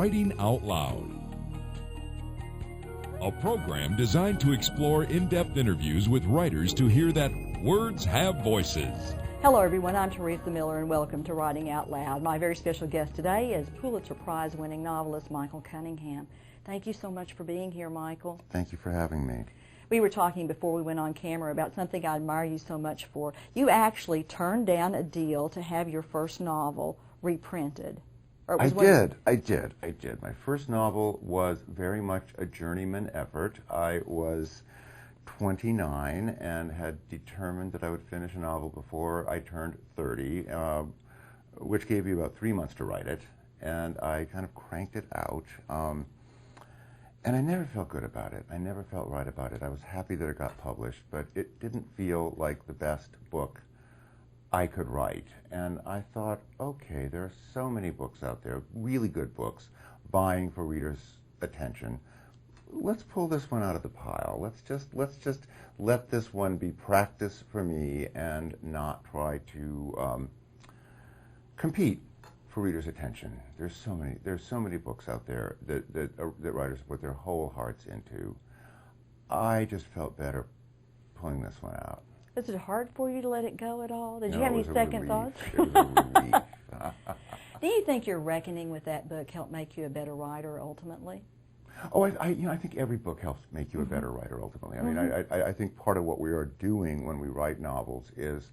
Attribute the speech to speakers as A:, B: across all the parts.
A: Writing Out Loud, a program designed to explore in-depth interviews with writers to hear that words have voices.
B: Hello everyone, I'm Teresa Miller and welcome to Writing Out Loud. My very special guest today is Pulitzer Prize winning novelist Michael Cunningham. Thank you so much for being here, Michael.
C: Thank you for having me.
B: We were talking before we went on camera about something I admire you so much for. You actually turned down a deal to have your first novel reprinted.
C: I did. My first novel was very much a journeyman effort. I was 29 and had determined that I would finish a novel before I turned 30, which gave me about 3 months to write it, and I kind of cranked it out. And I never felt good about it. I never felt right about it. I was happy that it got published, but it didn't feel like the best book I could write. And I thought, okay, there are so many books out there, really good books, vying for readers' attention. Let's pull this one out of the pile. Let's just let this one be practice for me and not try to compete for readers' attention. There's so many books out there that writers put their whole hearts into. I just felt better pulling this one out.
B: Was it hard for you to let it go at all? Did
C: No,
B: you have
C: it
B: any
C: was a
B: second
C: relief.
B: thoughts?
C: It was a relief.
B: Do you think your reckoning with that book helped make you a better writer ultimately?
C: Oh, I think every book helps make you a better writer ultimately. I mean, I think part of what we are doing when we write novels is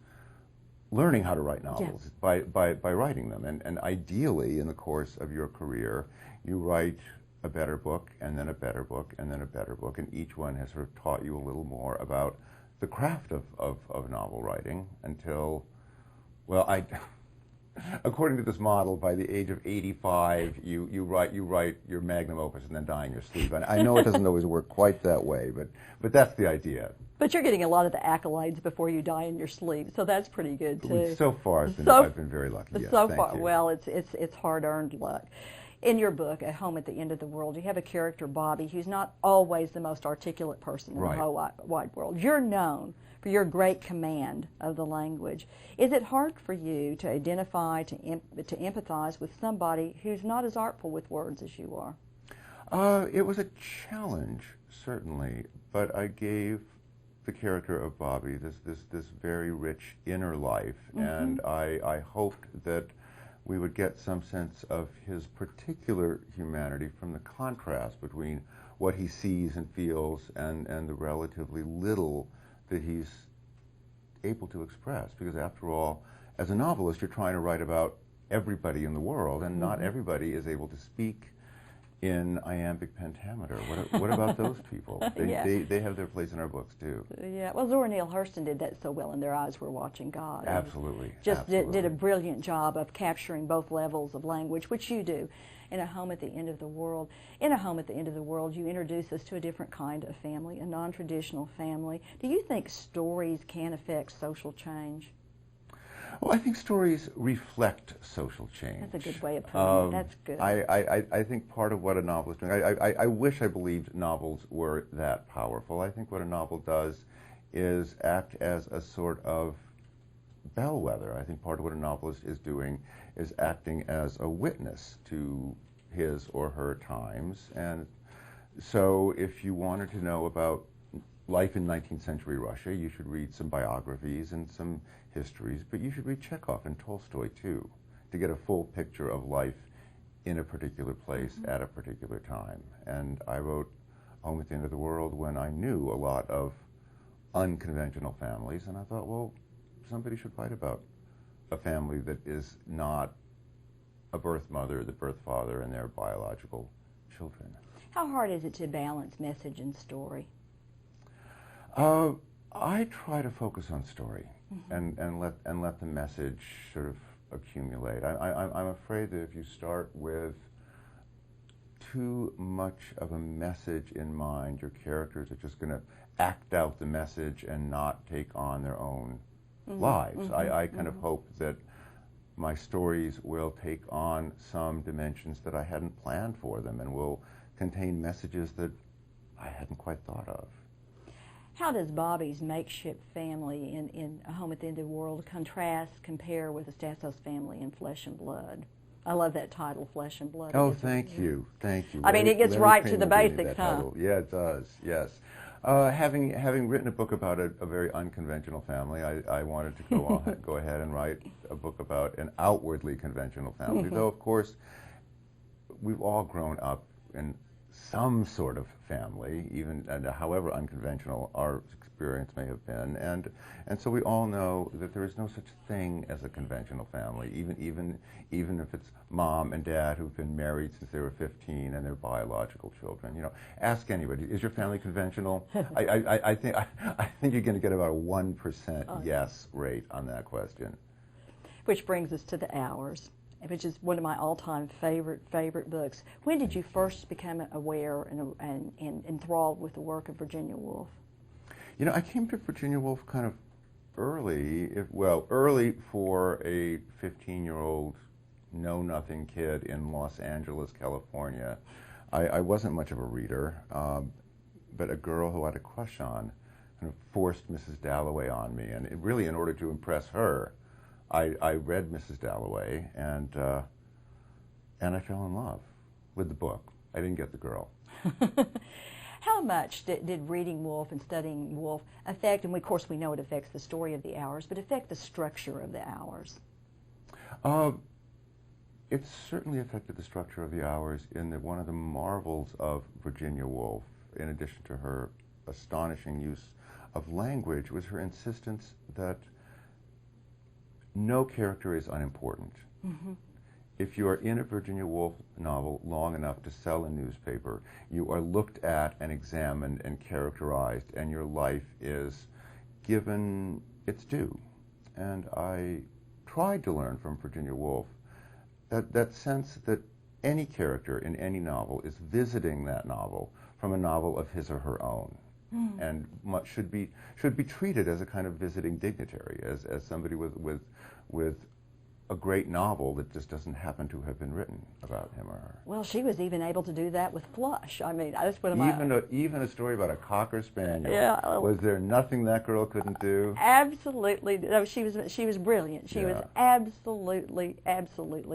C: learning how to write novels by writing them. And ideally, in the course of your career, you write a better book, and then a better book, and then a better book, and each one has sort of taught you a little more about the craft of novel writing until, well, according to this model, by the age of 85, you write your magnum opus and then die in your sleep. And I know it doesn't always work quite that way, but that's the idea.
B: But you're getting a lot of the accolades before you die in your sleep, so that's pretty good too.
C: So far, I've been very lucky. Yes,
B: so
C: thank
B: far,
C: you.
B: well, it's hard-earned luck. In your book, At Home at the End of the World, you have a character, Bobby, who's not always the most articulate person in the whole wide world. You're known for your great command of the language. Is it hard for you to identify, to empathize with somebody who's not as artful with words as you are?
C: It was a challenge, certainly, but I gave the character of Bobby this very rich inner life, and I hoped that we would get some sense of his particular humanity from the contrast between what he sees and feels and the relatively little that he's able to express. Because after all, as a novelist, you're trying to write about everybody in the world, and not everybody is able to speak in iambic pentameter. What about those people? They have their place in our books too.
B: Yeah, well, Zora Neale Hurston did that so well in Their Eyes Were Watching God.
C: Absolutely.
B: Did a brilliant job of capturing both levels of language, which you do in A Home at the End of the World. In A Home at the End of the World, you introduce us to a different kind of family, a non-traditional family. Do you think stories can affect social change?
C: Well, I think stories reflect social change.
B: That's a good way of putting it. That's good.
C: I think part of what a novel is doing, I wish I believed novels were that powerful. I think what a novel does is act as a sort of bellwether. I think part of what a novelist is doing is acting as a witness to his or her times. And so if you wanted to know about life in 19th century Russia, you should read some biographies and some histories, but you should read Chekhov and Tolstoy too, to get a full picture of life in a particular place at a particular time. And I wrote Home at the End of the World when I knew a lot of unconventional families, and I thought, well, somebody should write about a family that is not a birth mother, the birth father, and their biological children.
B: How hard is it to balance message and story?
C: I try to focus on story and let the message sort of accumulate. I'm afraid that if you start with too much of a message in mind, your characters are just going to act out the message and not take on their own lives. I kind of hope that my stories will take on some dimensions that I hadn't planned for them and will contain messages that I hadn't quite thought of.
B: How does Bobby's makeshift family in A Home at the End of the World compare with Estathos family in Flesh and Blood? I love that title, Flesh and Blood.
C: Oh, thank you. Thank you.
B: I mean, it gets right to the basics, huh?
C: Yeah, it does, yes. Having written a book about a very unconventional family, I wanted to go ahead and write a book about an outwardly conventional family, though, of course, we've all grown up in some sort of family, even and however unconventional our experience may have been, and so we all know that there is no such thing as a conventional family, even if it's mom and dad who've been married since they were 15 and they're biological children. You know, ask anybody, is your family conventional? I think you're going to get about a 1% yes rate on that question.
B: Which brings us to The Hours, which is one of my all-time favorite books. When did you first become aware and enthralled with the work of Virginia Woolf?
C: You know, I came to Virginia Woolf kind of early, early for a 15-year-old know-nothing kid in Los Angeles, California. I wasn't much of a reader, but a girl who I had a crush on kind of forced Mrs. Dalloway on me, and really in order to impress her, I read Mrs. Dalloway, and I fell in love with the book. I didn't get the girl.
B: How much did reading Woolf and studying Woolf affect, and of course we know it affects the story of The Hours, but affect the structure of The Hours?
C: It certainly affected the structure of The Hours in that one of the marvels of Virginia Woolf, in addition to her astonishing use of language, was her insistence that no character is unimportant.
B: Mm-hmm.
C: If you are in a Virginia Woolf novel long enough to sell a newspaper, you are looked at and examined and characterized, and your life is given its due. And I tried to learn from Virginia Woolf that sense that any character in any novel is visiting that novel from a novel of his or her own. And should be treated as a kind of visiting dignitary, as somebody with a great novel that just doesn't happen to have been written about him or her.
B: Well, she was even able to do that with Flush. I mean, that's one of my...
C: Even a story about a Cocker Spaniel.
B: Yeah.
C: Was there nothing that girl couldn't do?
B: Absolutely. No, she was brilliant. She was
C: Yeah.
B: absolutely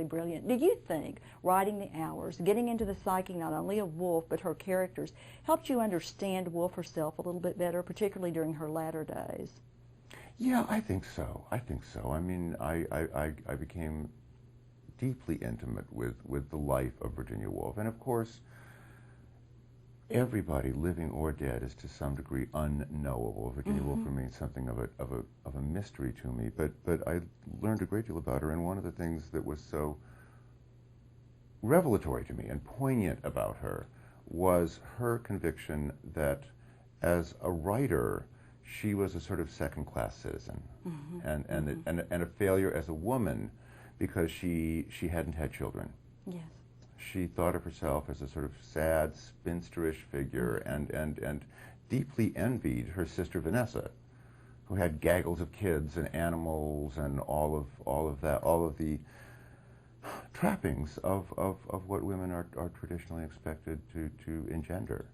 B: brilliant. Do you think writing The Hours, getting into the psyche not only of Woolf but her characters, helped you understand Woolf herself a little bit better, particularly during her latter days?
C: Yeah, I think so. I mean, I became deeply intimate with the life of Virginia Woolf. And of course, everybody, living or dead, is to some degree unknowable. Virginia Woolf remains something of a mystery to me. But I learned a great deal about her, and one of the things that was so revelatory to me and poignant about her was her conviction that as a writer, she was a sort of second-class citizen, and a failure as a woman because she hadn't had children.
B: Yes.
C: She thought of herself as a sort of sad, spinsterish figure, and deeply envied her sister Vanessa, who had gaggles of kids and animals and all of the trappings of what women are traditionally expected to engender.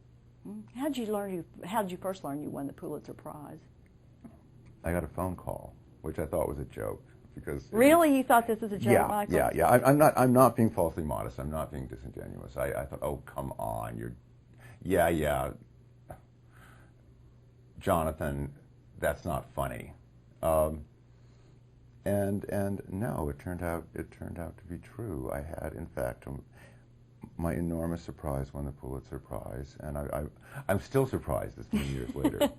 B: How did you first learn you won the Pulitzer Prize?
C: I got a phone call, which I thought was a joke, because
B: really, you thought this was a joke,
C: yeah,
B: Michael?
C: Yeah. I'm not being falsely modest. I'm not being disingenuous. I thought, oh, come on, Jonathan, that's not funny. And no, it turned out to be true. I had, in fact, my enormous surprise won the Pulitzer Prize, and I'm still surprised this many years later.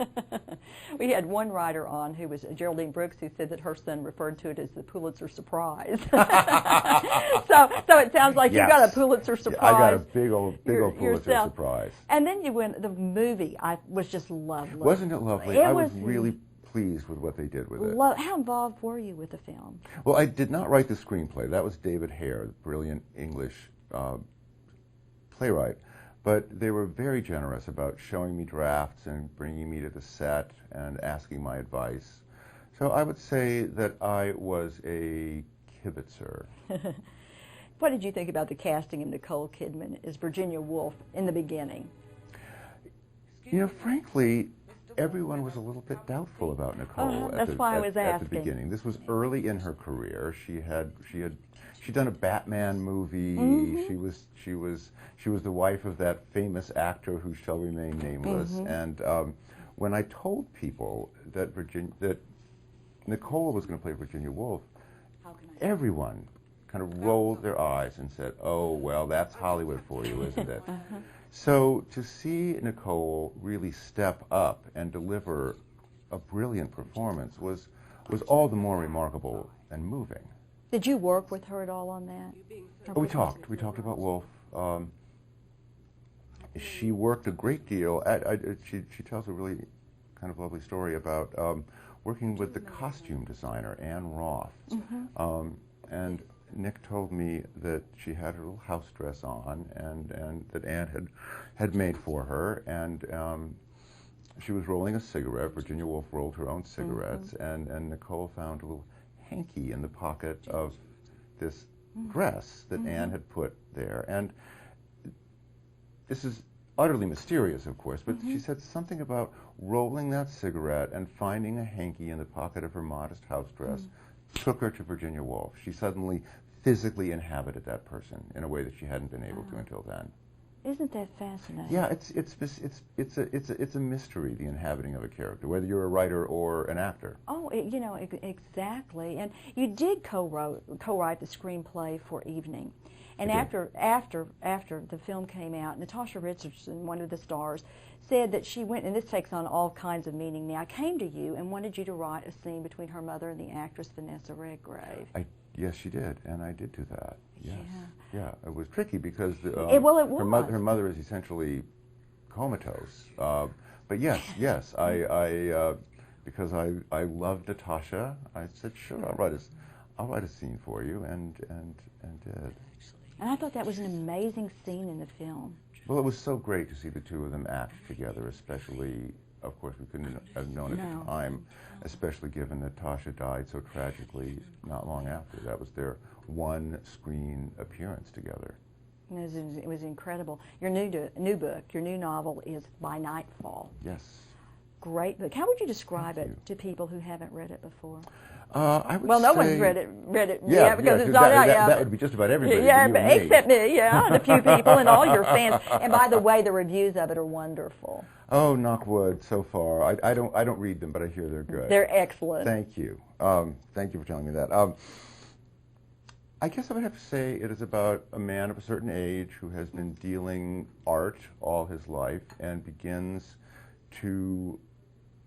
B: We had one writer on who was Geraldine Brooks, who said that her son referred to it as the Pulitzer Surprise. so it sounds like
C: Yes.
B: you got a Pulitzer Surprise.
C: I got a big old Pulitzer
B: yourself.
C: Surprise.
B: And then you went. The movie was just lovely.
C: Wasn't it lovely? I was really pleased with what they did with it.
B: How involved were you with the film?
C: Well, I did not write the screenplay. That was David Hare, the brilliant English playwright. But they were very generous about showing me drafts and bringing me to the set and asking my advice. So I would say that I was a kibitzer.
B: What did you think about the casting of Nicole Kidman as Virginia Woolf in the beginning?
C: You know, frankly, everyone was a little bit doubtful about Nicole
B: That's why I was
C: at the
B: asking.
C: beginning. This was early in her career. She'd done a Batman movie. She was the wife of that famous actor who shall remain nameless. And when I told people that Nicole was going to play Virginia Woolf, everyone kind of rolled their eyes and said, "Oh, well, that's Hollywood for you, isn't it?" So to see Nicole really step up and deliver a brilliant performance was all the more remarkable and moving.
B: Did you work with her at all on that?
C: Oh, we talked. We talked about Woolf. She worked a great deal. She tells a really kind of lovely story about working with the costume designer, Anne Roth. And Nick told me that she had her little house dress on and that Anne had made for her. And she was rolling a cigarette. Virginia Woolf rolled her own cigarettes. And Nicole found a little hanky in the pocket of this dress that Anne had put there. And this is utterly mysterious, of course, but she said something about rolling that cigarette and finding a hanky in the pocket of her modest house dress took her to Virginia Woolf. She suddenly physically inhabited that person in a way that she hadn't been able to until then.
B: Isn't that fascinating?
C: Yeah, it's a mystery, the inhabiting of a character, whether you're a writer or an actor.
B: Oh, you know, exactly. And you did co-write the screenplay for Evening. And after the film came out, Natasha Richardson, one of the stars, said that she went, and this takes on all kinds of meaning now, came to you and wanted you to write a scene between her mother and the actress Vanessa Redgrave.
C: Yes, she did, and I did do that. Yes. Yeah, it was tricky because her mother is essentially comatose. But yes, I because I loved Natasha, I said sure, I'll write a scene for you, and did.
B: And I thought that was an amazing scene in the film.
C: Well, it was so great to see the two of them act together, especially, of course, we couldn't have known at the time, especially given Natasha died so tragically not long after. That was their one screen appearance together.
B: It was incredible. Your new book, your new novel is By Nightfall.
C: Yes.
B: Great book. How would you describe it to people who haven't read it before?
C: I would
B: well, no
C: say,
B: one's read it yet because it's not out yet.
C: That would be just about everybody.
B: Yeah, except me, and a few people and all your fans. And by the way, the reviews of it are wonderful.
C: Oh, knock wood, so far. I don't read them, but I hear they're good.
B: They're excellent.
C: Thank you. Thank you for telling me that. I guess I would have to say it is about a man of a certain age who has been dealing art all his life and begins to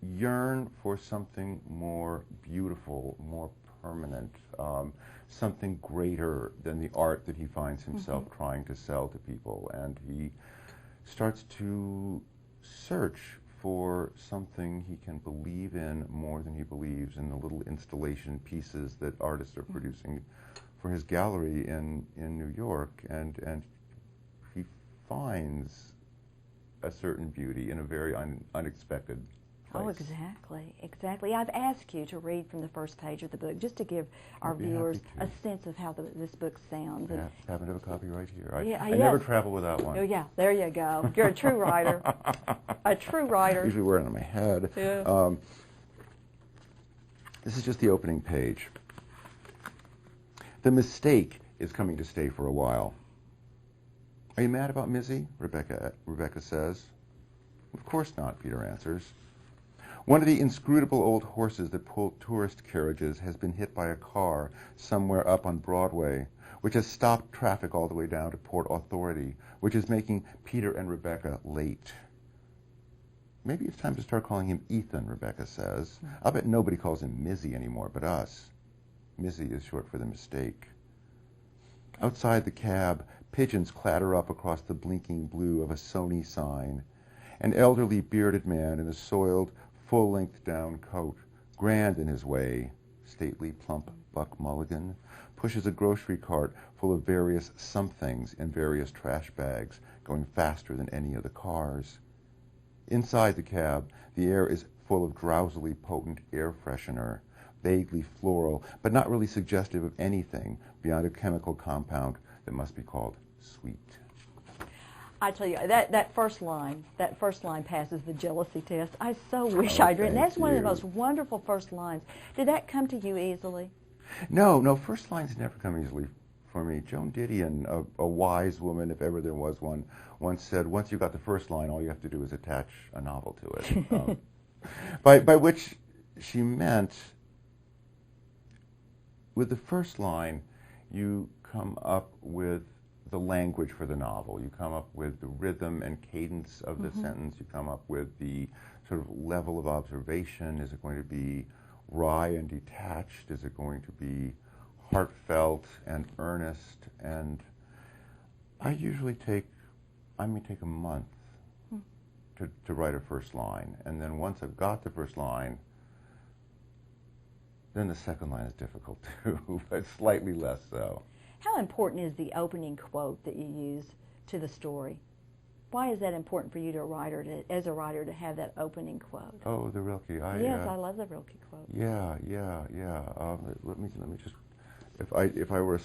C: yearn for something more beautiful, more permanent, something greater than the art that he finds himself trying to sell to people. And he starts to search for something he can believe in more than he believes in the little installation pieces that artists are producing for his gallery in New York. And he finds a certain beauty in a very unexpected place.
B: Oh, exactly. I've asked you to read from the first page of the book just to give our viewers a sense of how this book sounds.
C: Yeah, I happen to have a copy right here. I
B: yes.
C: never travel without one.
B: Oh, yeah, there you go. You're a true writer. A true writer.
C: Usually wear it on my head.
B: Yeah.
C: This is just the opening page. The mistake is coming to stay for a while. Are you mad about Mizzy? Rebecca says. Of course not, Peter answers. One of the inscrutable old horses that pull tourist carriages has been hit by a car somewhere up on Broadway, which has stopped traffic all the way down to Port Authority, which is making Peter and Rebecca late. Maybe it's time to start calling him Ethan, Rebecca says. I'll bet nobody calls him Mizzy anymore but us. Mizzy is short for the mistake. Outside the cab, pigeons clatter up across the blinking blue of a Sony sign. An elderly bearded man in a soiled, full-length down coat, grand in his way, stately, plump Buck Mulligan, pushes a grocery cart full of various somethings in various trash bags, going faster than any of the cars. Inside the cab, the air is full of drowsily potent air freshener, vaguely floral, but not really suggestive of anything beyond a chemical compound that must be called sweet.
B: I tell you, that first line passes the jealousy test. I so wish I'd written. That's one of the most wonderful first lines. Did that come to you easily?
C: No, first lines never come easily for me. Joan Didion, a wise woman, if ever there was one, once said, once you've got the first line, all you have to do is attach a novel to it. By which she meant, with the first line, you come up with the language for the novel. You come up with the rhythm and cadence of the sentence. You come up with the sort of level of observation. Is it going to be wry and detached? Is it going to be heartfelt and earnest? And I usually take a month to write a first line. And then once I've got the first line, then the second line is difficult too, but slightly less so.
B: How important is the opening quote that you use to the story? Why is that important for you as a writer to have that opening quote?
C: Oh, the Rilke.
B: Yes, I love the Rilke quote.
C: Yeah. Let me just. If I were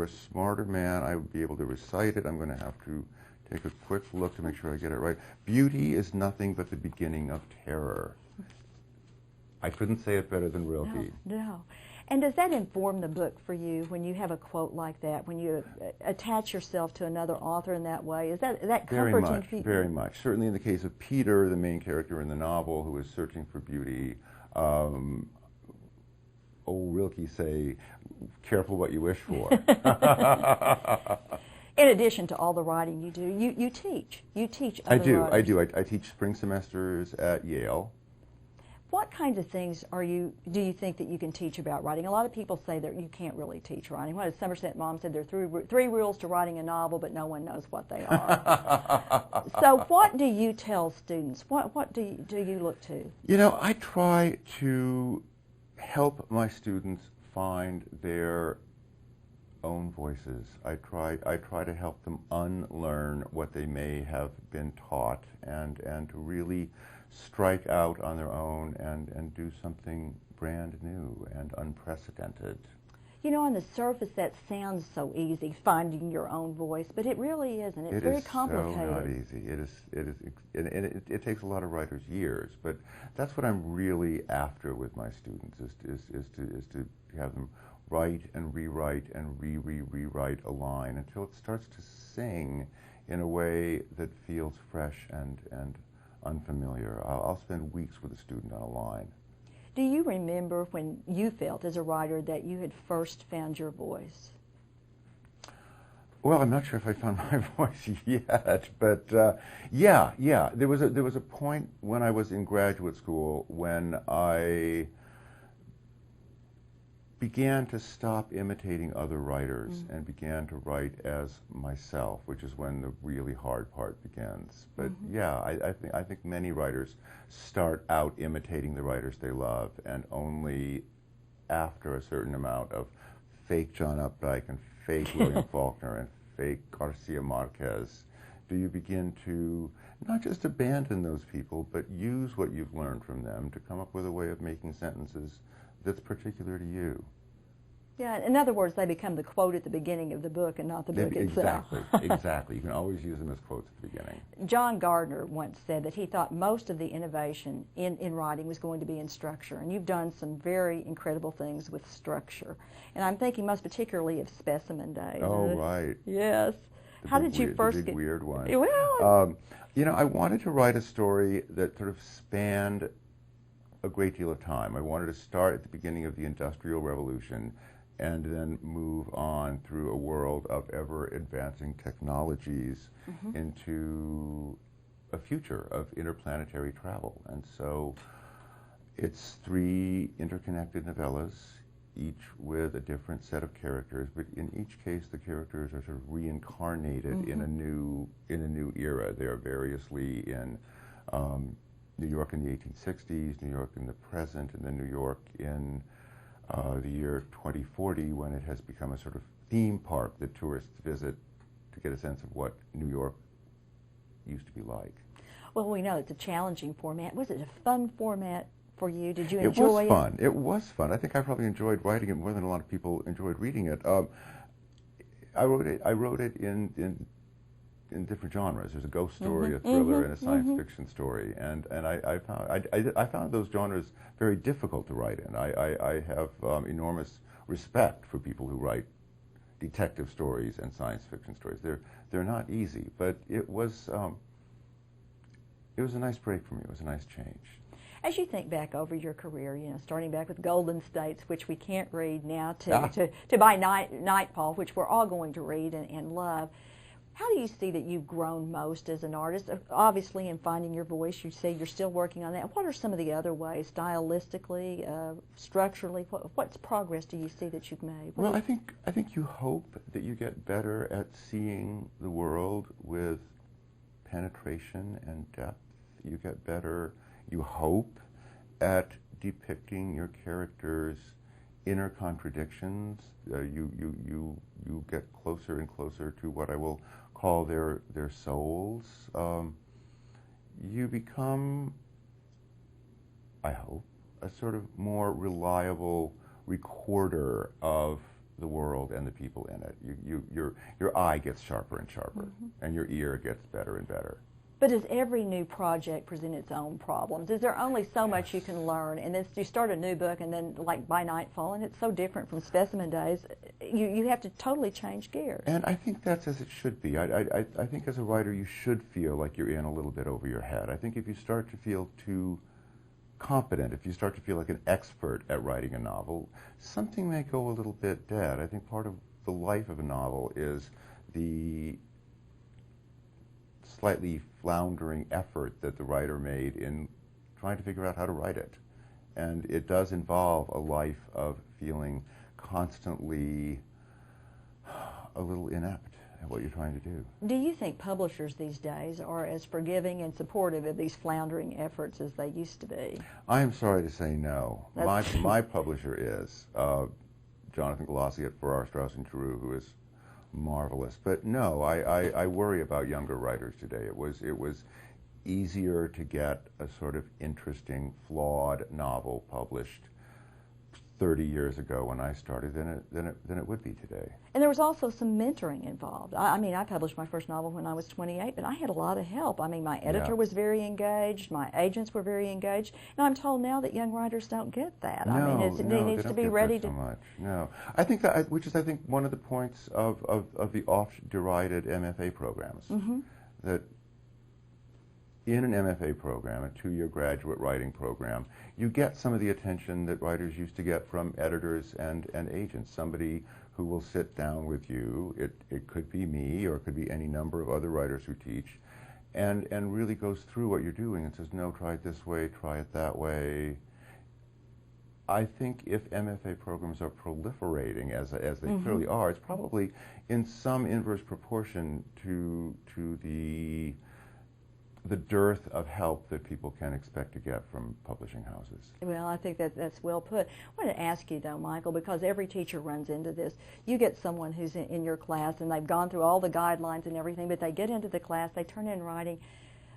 C: a smarter man, I would be able to recite it. I'm going to have to take a quick look to make sure I get it right. Beauty is nothing but the beginning of terror. I couldn't say it better than Rilke.
B: No. And does that inform the book for you when you have a quote like that, when you attach yourself to another author in that way? Is that comforting for you?
C: Very much. Certainly in the case of Peter, the main character in the novel, who is searching for beauty, Rilke say, careful what you wish for.
B: In addition to all the writing you do, you teach. You teach other writers.
C: I teach spring semesters at Yale.
B: What kinds of things do you think that you can teach about writing? A lot of people say that you can't really teach writing. What is Somerset Maugham said, there are three rules to writing a novel, but no one knows what they are. So what do you tell students? What do you look to?
C: You know, I try to help my students find their own voices. I try to help them unlearn what they may have been taught and to really strike out on their own and do something brand new and unprecedented.
B: You know, on the surface that sounds so easy, finding your own voice, but it really isn't. It's very complicated.
C: It is so not easy. It takes a lot of writers years, but that's what I'm really after with my students is to have them write and rewrite and rewrite a line until it starts to sing in a way that feels fresh and unfamiliar. I'll spend weeks with a student on a line.
B: Do you remember when you felt as a writer that you had first found your voice?
C: Well, I'm not sure if I found my voice yet, but yeah. There was a point when I was in graduate school when I began to stop imitating other writers and began to write as myself, which is when the really hard part begins. But yeah, I think many writers start out imitating the writers they love, and only after a certain amount of fake John Updike and fake William Faulkner and fake Garcia Marquez do you begin to not just abandon those people, but use what you've learned from them to come up with a way of making sentences that's particular to you.
B: Yeah, in other words, they become the quote at the beginning of the book and not the book itself.
C: Exactly. You can always use them as quotes at the beginning.
B: John Gardner once said that he thought most of the innovation in writing was going to be in structure, and you've done some very incredible things with structure. And I'm thinking most particularly of Specimen Days.
C: Oh, right.
B: Yes. How did you first
C: get... The big weird one.
B: Well,
C: you know, I wanted to write a story that sort of spanned a great deal of time. I wanted to start at the beginning of the Industrial Revolution and then move on through a world of ever-advancing technologies into a future of interplanetary travel. And so it's 3 interconnected novellas, each with a different set of characters, but in each case the characters are sort of reincarnated in a new era. They are variously in New York in the 1860s, New York in the present, and then New York in the year 2040, when it has become a sort of theme park that tourists visit to get a sense of what New York used to be like.
B: Well, we know it's a challenging format. Was it a fun format for you? Did you enjoy it?
C: It was fun. It was fun. I think I probably enjoyed writing it more than a lot of people enjoyed reading it. I wrote it in in different genres. There's a ghost story, a thriller, and a science fiction story. And I found those genres very difficult to write in. I have enormous respect for people who write detective stories and science fiction stories. They're not easy, but it was a nice break for me. It was a nice change.
B: As you think back over your career, you know, starting back with Golden States, which we can't read now, to By Nightfall, which we're all going to read and love, how do you see that you've grown most as an artist? Obviously, in finding your voice, you say you're still working on that. What are some of the other ways, stylistically, structurally? What progress do you see that you've made?
C: Well, I think you hope that you get better at seeing the world with penetration and depth. You get better, you hope, at depicting your characters' inner contradictions. You get closer and closer to what I will call their souls. You become, I hope, a sort of more reliable recorder of the world and the people in it. Your eye gets sharper and sharper, and your ear gets better and better.
B: But does every new project present its own problems? Is there only so much you can learn? And then you start a new book, and then, like By Nightfall, and it's so different from Specimen Days, you have to totally change gears.
C: And I think that's as it should be. I think as a writer you should feel like you're in a little bit over your head. I think if you start to feel too competent, if you start to feel like an expert at writing a novel, something may go a little bit dead. I think part of the life of a novel is the slightly floundering effort that the writer made in trying to figure out how to write it. And it does involve a life of feeling constantly a little inept at what you're trying to do.
B: Do you think publishers these days are as forgiving and supportive of these floundering efforts as they used to be?
C: I am sorry to say no. My publisher is Jonathan Glossy at Farrar, Straus & Giroux, who is marvelous. But no, I worry about younger writers today. It was easier to get a sort of interesting, flawed novel published 30 years ago when I started than it would be today.
B: And there was also some mentoring involved. I mean, I published my first novel when I was 28, but I had a lot of help. I mean, my editor was very engaged, my agents were very engaged, and I'm told now that young writers don't get that.
C: No,
B: I mean, it needs to be ready to...
C: so much. No, I think that, which is I think one of the points of the oft-derided MFA programs, that in an MFA program, a 2-year graduate writing program, you get some of the attention that writers used to get from editors and agents. Somebody who will sit down with you, it could be me or it could be any number of other writers who teach, and really goes through what you're doing and says, no, try it this way, try it that way. I think if MFA programs are proliferating, as they clearly are, it's probably in some inverse proportion to the dearth of help that people can expect to get from publishing houses.
B: Well, I think that's well put. I want to ask you, though, Michael, because every teacher runs into this. You get someone who's in your class, and they've gone through all the guidelines and everything, but they get into the class, they turn in writing,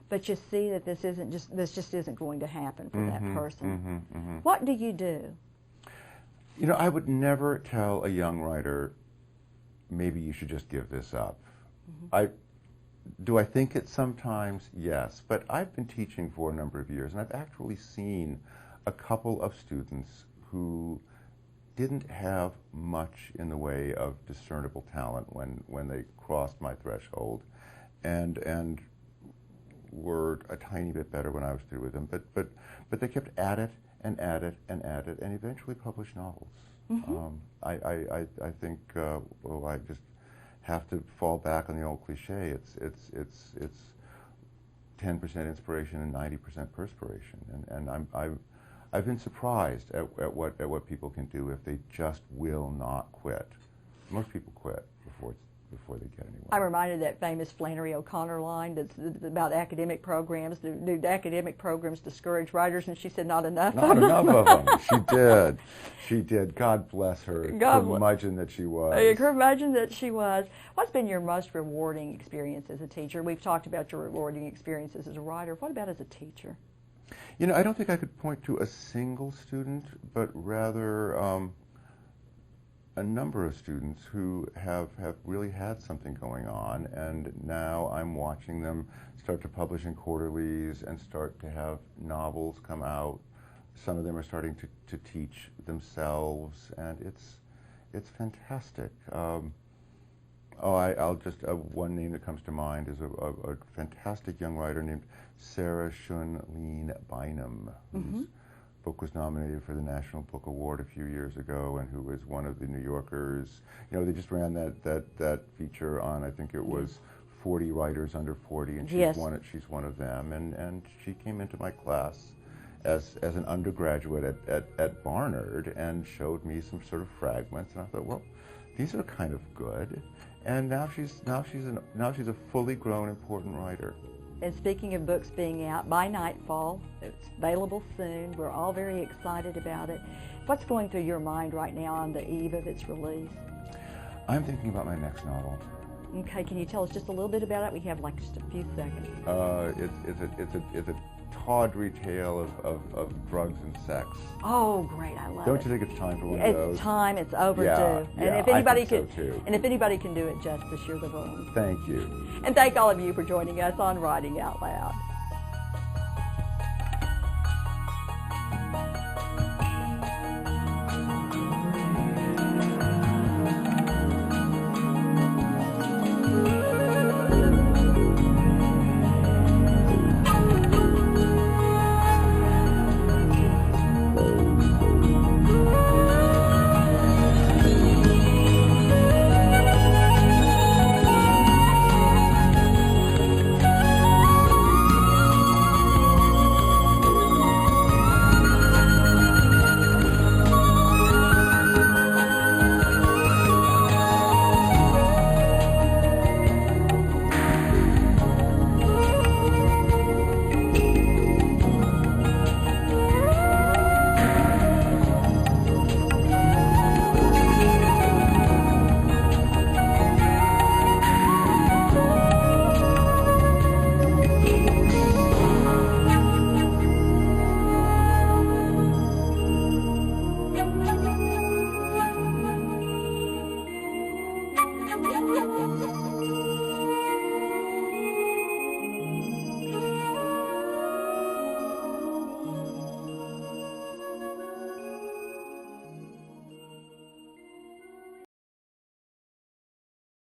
B: but you see that this just isn't going to happen for that person. What do you do?
C: You know, I would never tell a young writer, maybe you should just give this up. Do I think it sometimes? Yes. But I've been teaching for a number of years, and I've actually seen a couple of students who didn't have much in the way of discernible talent when they crossed my threshold, and were a tiny bit better when I was through with them. But they kept at it and at it and at it, and eventually published novels. I think I just have to fall back on the old cliche. It's 10% inspiration and 90% perspiration, and I've been surprised at what people can do if they just will not quit. Most people quit before they get anywhere.
B: I'm reminded of that famous Flannery O'Connor line that's about academic programs. Do academic programs discourage writers? And she said, not enough of them.
C: Not enough of them. She did. She did. God bless her. Curmudgeon that she was.
B: Curmudgeon that she was. What's been your most rewarding experience as a teacher? We've talked about your rewarding experiences as a writer. What about as a teacher?
C: You know, I don't think I could point to a single student, but rather a number of students who have really had something going on, and now I'm watching them start to publish in quarterlies and start to have novels come out. Some of them are starting to teach themselves, and it's fantastic. I'll just one name that comes to mind is a fantastic young writer named Sarah Shun-Leen Bynum, whose book was nominated for the National Book Award a few years ago, and who was one of the New Yorkers. You know, they just ran that feature on, I think it was 40 writers under 40, and
B: Yes.
C: she's one of them, and she came into my class as an undergraduate at Barnard and showed me some sort of fragments, and I thought, well, these are kind of good. And now she's a fully grown, important writer.
B: And speaking of books being out, by nightfall, it's available soon. We're all very excited about it. What's going through your mind right now on the eve of its release?
C: I'm thinking about my next novel.
B: Okay, can you tell us just a little bit about it? We have like just a few seconds.
C: It's a tawdry tale of drugs and sex.
B: Oh, great! I love
C: Don't
B: it.
C: you think it's time for one of those?
B: It's time. It's overdue.
C: Yeah,
B: and if
C: I
B: anybody
C: think
B: can,
C: so too.
B: and if anybody can do it justice, you're the one.
C: Thank you.
B: And thank all of you for joining us on Writing Out Loud.